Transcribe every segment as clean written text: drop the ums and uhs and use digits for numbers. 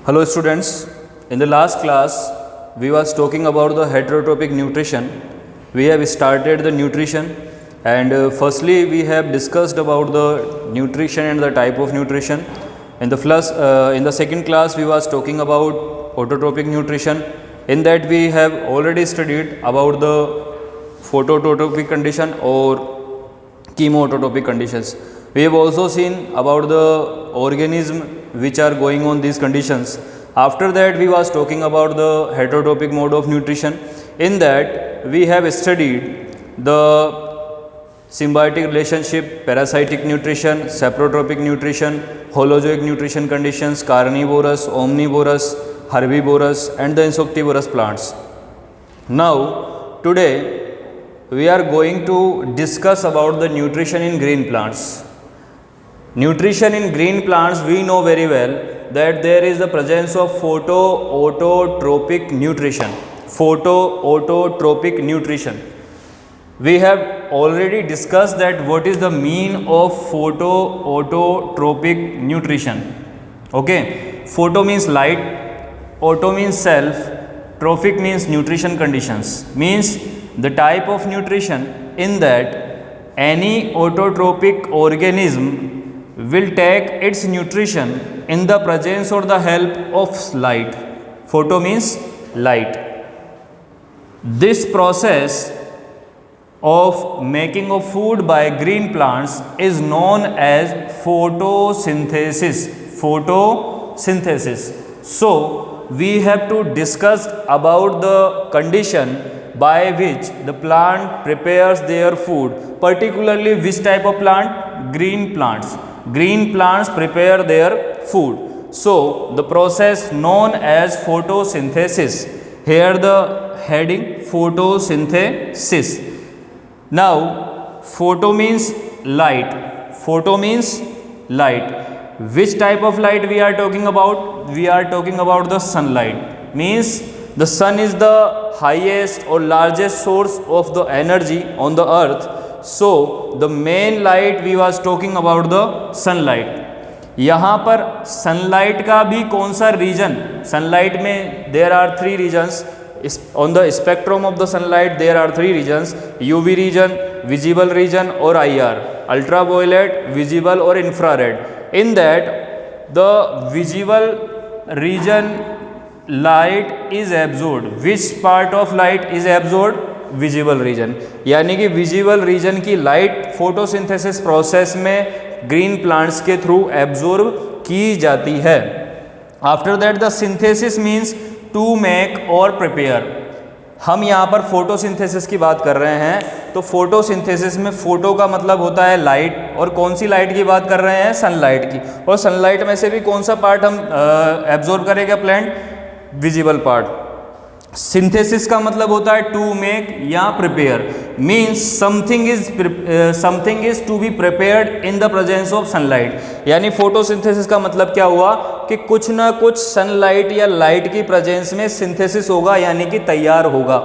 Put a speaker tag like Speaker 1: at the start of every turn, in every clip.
Speaker 1: Hello students, in the last class we was talking about the heterotrophic nutrition. We have started the nutrition and firstly we have discussed about the nutrition and the type of nutrition. In the second class we was talking about autotrophic nutrition. In that we have already studied about the phototrophic condition or chemoautotropic conditions. We have also seen about the organism which are going on these conditions. After that we was talking about the heterotrophic mode of nutrition. In that we have studied the symbiotic relationship, parasitic nutrition, saprotrophic nutrition, holozoic nutrition conditions, carnivorous, omnivorous, herbivorous and the insectivorous plants. Now today we are going to discuss about the nutrition in green plants. Nutrition in green plants, we know very well that there is the presence of photoautotropic nutrition. Photoautotropic nutrition. We have already discussed that what is the mean of photoautotropic nutrition. Okay, photo means light, auto means self, trophic means nutrition conditions, means the type of nutrition in that any autotrophic organism will take its nutrition in the presence or the help of light. Photo means light. This process of making of food by green plants is known as photosynthesis. Photosynthesis. So we have to discuss about the condition by which the plant prepares their food, particularly which type of plant? Green plants. Green plants prepare their food. So the process known as photosynthesis. Here the heading photosynthesis. Now photo means light. Photo means light. Which type of light we are talking about? We are talking about the sunlight. Means the sun is the highest or largest source of the energy on the earth. So the main light we was talking about the sunlight. यहाँ पर sunlight का भी कौन सा region? Sunlight में there are three regions. On the spectrum of the sunlight there are three regions: UV region, visible region और IR, ultraviolet, visible और infrared. In that the visible region light is absorbed. Which part of light is absorbed? Visible region. यानी कि visible region की light photosynthesis process में green plants के through absorb की जाती है. After that the synthesis means to make और prepare. हम यहाँ पर फोटोसिंथेसिस की बात कर रहे हैं, तो फोटोसिंथेसिस में फोटो का मतलब होता है लाइट, और कौन सी लाइट की बात कर रहे हैं? सनलाइट की. और सनलाइट में से भी कौन सा पार्ट हम एब्जॉर्ब करेगा प्लांट? Visible part. सिंथेसिस का मतलब होता है टू मेक या prepare. Means something is to be prepared in the presence of sunlight. यानी फोटोसिंथेसिस का मतलब क्या हुआ कि कुछ ना कुछ सनलाइट या लाइट की प्रेजेंस में सिंथेसिस होगा, यानी कि तैयार होगा.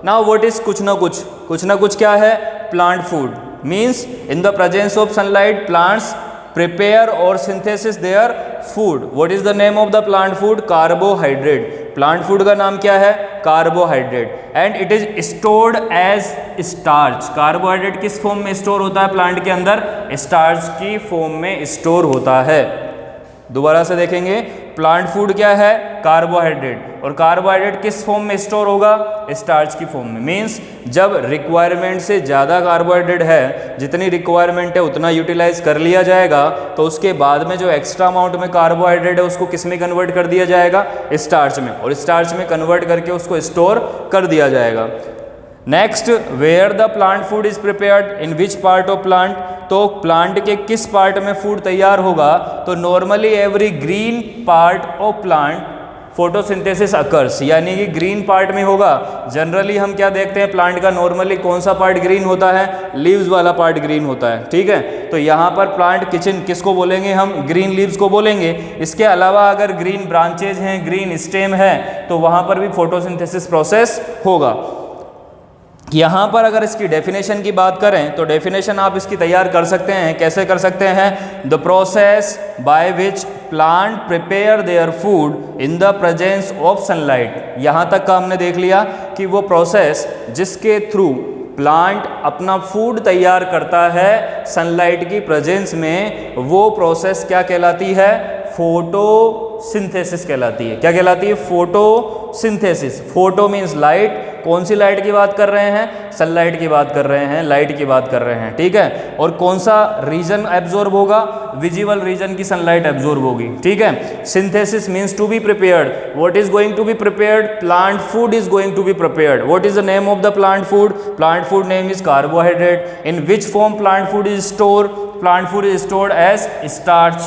Speaker 1: नाउ व्हाट इज कुछ ना कुछ? कुछ ना कुछ क्या है? Plant food. Means in the presence of sunlight plants prepare or synthesis their food. What is the name of the plant food? Carbohydrate. Plant food का नाम क्या है? Carbohydrate. And it is stored as starch. Carbohydrate किस form में store होता है plant के अंदर? स्टार्च की फॉर्म में स्टोर होता है. दोबारा से देखेंगे, प्लांट फूड क्या है? कार्बोहाइड्रेट. और कार्बोहाइड्रेट किस फॉर्म में स्टोर होगा? स्टार्च की फॉर्म में. मीन्स जब रिक्वायरमेंट से ज़्यादा कार्बोहाइड्रेट है, जितनी रिक्वायरमेंट है उतना यूटिलाइज कर लिया जाएगा, तो उसके बाद में जो एक्स्ट्रा अमाउंट में कार्बोहाइड्रेट है उसको किस में कन्वर्ट कर दिया जाएगा? स्टार्च में. और स्टार्च में कन्वर्ट करके उसको स्टोर कर दिया जाएगा. Next, where the plant food is prepared, in which part of plant. तो प्लांट के किस पार्ट में फूड तैयार होगा? तो normally every green part of plant photosynthesis occurs, यानी कि ग्रीन पार्ट में होगा. जनरली हम क्या देखते हैं प्लांट का? नॉर्मली कौन सा पार्ट ग्रीन होता है? लीव्स वाला पार्ट ग्रीन होता है. ठीक है, तो यहाँ पर प्लांट किचन किसको बोलेंगे हम? ग्रीन लीव्स को बोलेंगे. इसके अलावा अगर ग्रीन ब्रांचेज हैं, ग्रीन स्टेम है, तो वहाँ पर भी फोटोसिंथेसिस प्रोसेस होगा. यहाँ पर अगर इसकी डेफिनेशन की बात करें तो डेफिनेशन आप इसकी तैयार कर सकते हैं। कैसे कर सकते हैं? The process by which plant prepare their food in the presence of sunlight. यहाँ तक का हमने देख लिया कि वो प्रोसेस जिसके थ्रू प्लांट अपना फूड तैयार करता है सनलाइट की प्रेजेंस में, वो प्रोसेस क्या कहलाती है? फोटोसिंथेसिस कहलाती है। क्या कहलाती है? फोटोसिंथेसिस। Photo means light. कौन सी लाइट की बात कर रहे हैं? सनलाइट की बात कर रहे हैं, लाइट की बात कर रहे हैं, ठीक है। और कौन सा रीजन एब्जॉर्ब होगा? विजिबल रीजन की सनलाइट एब्जॉर्ब होगी, ठीक है। Synthesis means to be prepared. What is going to be prepared? Plant food is going to be prepared. What is the name of the plant food? Plant food name is carbohydrate. In which form plant food is store? Plant food is stored as starch.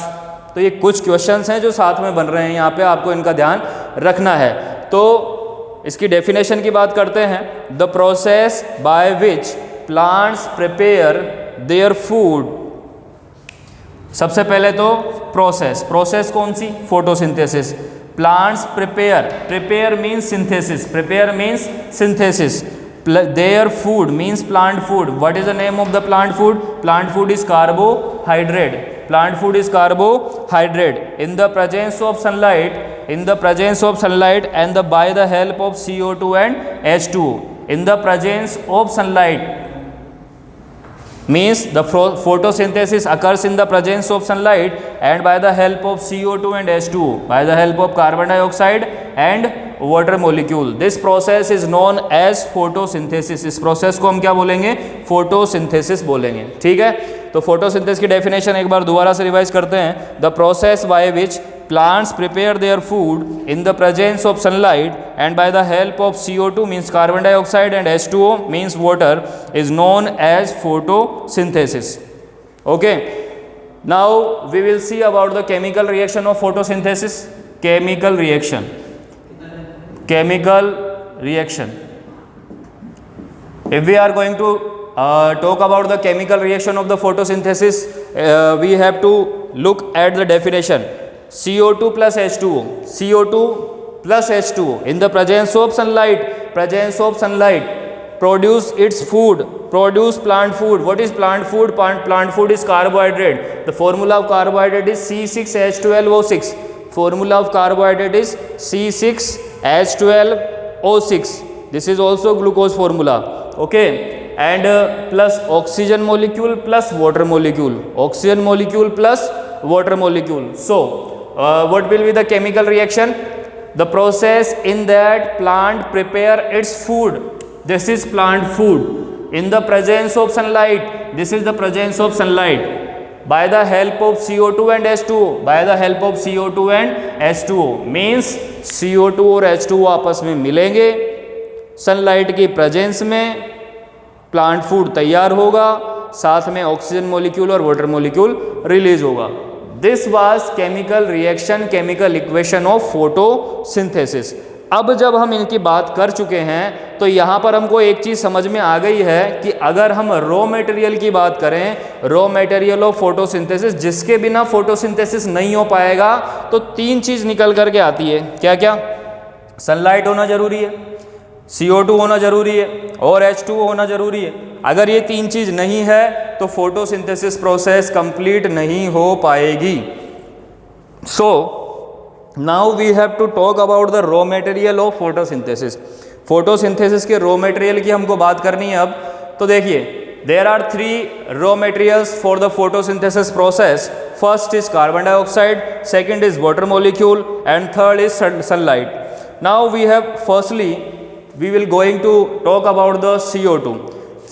Speaker 1: तो ये कुछ questions हैं जो साथ में बन रहे हैं, यहाँ पे आपको इनका ध्यान रखना है। तो इसकी डेफिनेशन की बात करते हैं। The process by which plants prepare their food. सबसे पहले तो प्रोसेस कौन सी? Photosynthesis. Plants prepare, prepare means synthesis, prepare means synthesis. Their food means plant food. What is the name of the plant food? Plant food is carbohydrate. Plant food is carbohydrate in the presence of sunlight, and by the help of CO2 and H2O. In the presence of sunlight means the photosynthesis occurs in the presence of sunlight and by the help of CO2 and H2O, by the help of carbon dioxide and water molecule. This process is known as photosynthesis. इस process को हम क्या बोलेंगे? Photosynthesis बोलेंगे, ठीक है। तो photosynthesis की डेफिनेशन एक बार दोबारा से रिवाइज करते हैं। The process by which plants prepare their food in the presence of sunlight and by the help of CO2 means carbon dioxide and H2O means water is known as photosynthesis. Okay, now we will see about the chemical reaction of photosynthesis. Chemical reaction. If we are going to talk about the chemical reaction of the photosynthesis, we have to look at the definition. CO2 plus H2O. CO2 plus H2O in the presence of sunlight produce its food, produce plant food. What is plant food? Plant food is carbohydrate. The formula of carbohydrate is C6H12O6. Formula of carbohydrate is C6H12O6. This is also glucose formula. Okay, and plus oxygen molecule plus water molecule. Oxygen molecule plus water molecule. So what will be the chemical reaction? The process in that plant prepare its food. This is plant food in the presence of sunlight. This is the presence of sunlight by the help of CO2 and H2O. By the help of CO2 and H2O means CO2 और H2O आपस में मिलेंगे, sunlight की presence में plant food तैयार होगा, साथ में ऑक्सीजन मॉलिक्यूल और वाटर मॉलिक्यूल रिलीज होगा। This was chemical reaction, chemical equation of photosynthesis. अब जब हम इनकी बात कर चुके हैं तो यहाँ पर हमको एक चीज़ समझ में आ गई है कि अगर हम रॉ मटेरियल की बात करें, रॉ मटेरियल ऑफ फोटोसिंथेसिस, जिसके बिना फोटोसिंथेसिस नहीं हो पाएगा, तो तीन चीज़ निकल करके आती है। क्या क्या? सनलाइट होना जरूरी है, CO2 होना जरूरी है और H2O होना जरूरी है। अगर ये तीन चीज़ नहीं है तो फोटोसिंथेसिस प्रोसेस कंप्लीट नहीं हो पाएगी। So now we have to talk about the raw material of photosynthesis. Photosynthesis के रॉ मटेरियल की हमको बात करनी है अब। तो देखिए, there are 3 raw materials for the photosynthesis process. First is carbon dioxide, second is water molecule and third is sunlight. Now we have firstly we will going to talk about the CO2.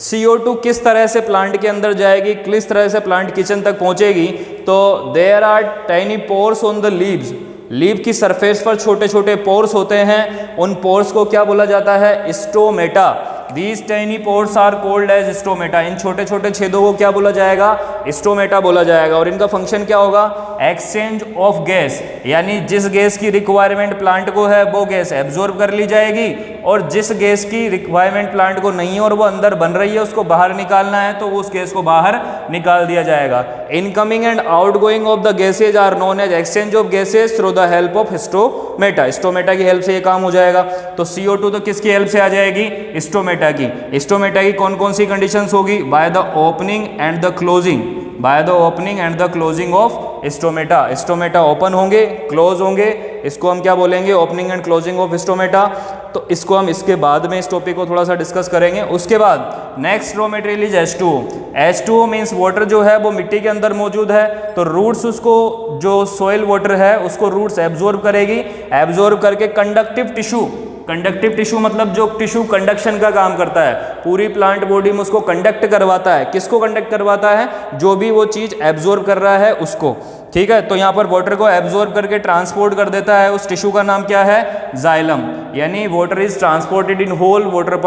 Speaker 1: CO2 किस तरह से plant के अंदर जाएगी, किस तरह से plant kitchen तक पहुंचेगी? तो there are tiny pores on the leaves. Leaf की सरफेस पर छोटे छोटे पोर्स होते हैं, उन पोर्स को क्या बोला जाता है? Stomata. These tiny pores are called as stomata. इन छोटे छोटे छेदों को क्या बोला जाएगा? स्टोमेटा बोला जाएगा। और इनका फंक्शन क्या होगा? एक्सचेंज ऑफ गैस, यानी जिस गैस की रिक्वायरमेंट प्लांट को है वो गैस एब्जॉर्ब कर ली जाएगी, और जिस गैस की रिक्वायरमेंट प्लांट को नहीं है और वो अंदर बन रही है उसको बाहर निकालना है तो उस गैस को बाहर निकाल दिया जाएगा। Incoming and outgoing of the gases are known as exchange of gases through the help of stomata. Stomata की हेल्प से ये काम हो जाएगा। तो CO2 तो किसकी हेल्प से आ जाएगी? स्टोमेटा की। स्टोमेटा की कौन कौन सी कंडीशंस होगी? By the opening and the closing, by the opening and the closing of stomata. Stomata open होंगे, क्लोज होंगे, इसको हम क्या बोलेंगे? Opening and closing of stomata. तो इसको हम इसके बाद में इस टॉपिक को थोड़ा सा डिस्कस करेंगे। उसके बाद next raw material is H2O। H2O means water जो है वो मिट्टी के अंदर मौजूद है, तो रूट्स उसको, जो सोइल वाटर है उसको रूट्स एब्जॉर्ब करेगी, एब्जॉर्ब करके कंडक्टिव टिश्यू, कंडक्टिव टिश्यू मतलब जो टिश्यू कंडक्शन का काम करता है, पूरी प्लांट बॉडी में उसको कंडक्ट करवाता है। किसको कंडक्ट करवाता है? जो भी वो चीज़ एब्जॉर्ब कर रहा है उसको। ठीक है, तो यहाँ पर वाटर को एब्जॉर्ब करके ट्रांसपोर्ट कर देता है। उस टिश्यू का नाम क्या है? जाइलम। यानी water is transported in whole water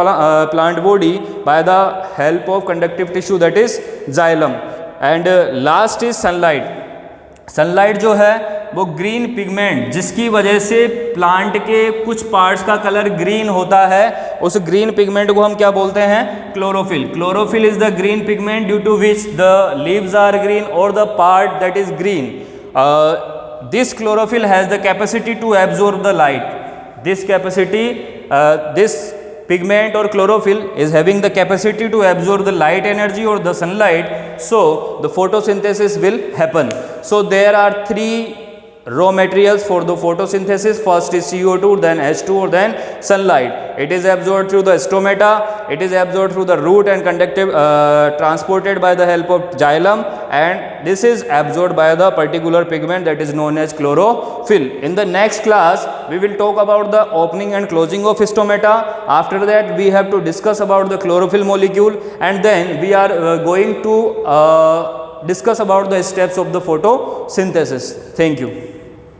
Speaker 1: plant body by the help of conductive tissue, that is xylem. And last is sunlight. Sunlight जो है वो ग्रीन पिगमेंट, जिसकी वजह से प्लांट के कुछ पार्ट्स का कलर ग्रीन होता है, उस ग्रीन पिगमेंट को हम क्या बोलते हैं? Chlorophyll. Chlorophyll is the green pigment due to which the leaves are green और the part that is green. This chlorophyll has the capacity to absorb the light. This capacity, this pigment or chlorophyll is having the capacity to absorb the light energy or the sunlight, so the photosynthesis will happen. So there are three raw materials for the photosynthesis. First is CO2, then H2O, then sunlight. It is absorbed through the stomata, it is absorbed through the root and conductive, transported by the help of xylem, and this is absorbed by the particular pigment that is known as chlorophyll. In the next class we will talk about the opening and closing of stomata. After that we have to discuss about the chlorophyll molecule, and then we are going to discuss about the steps of the photosynthesis. Thank you.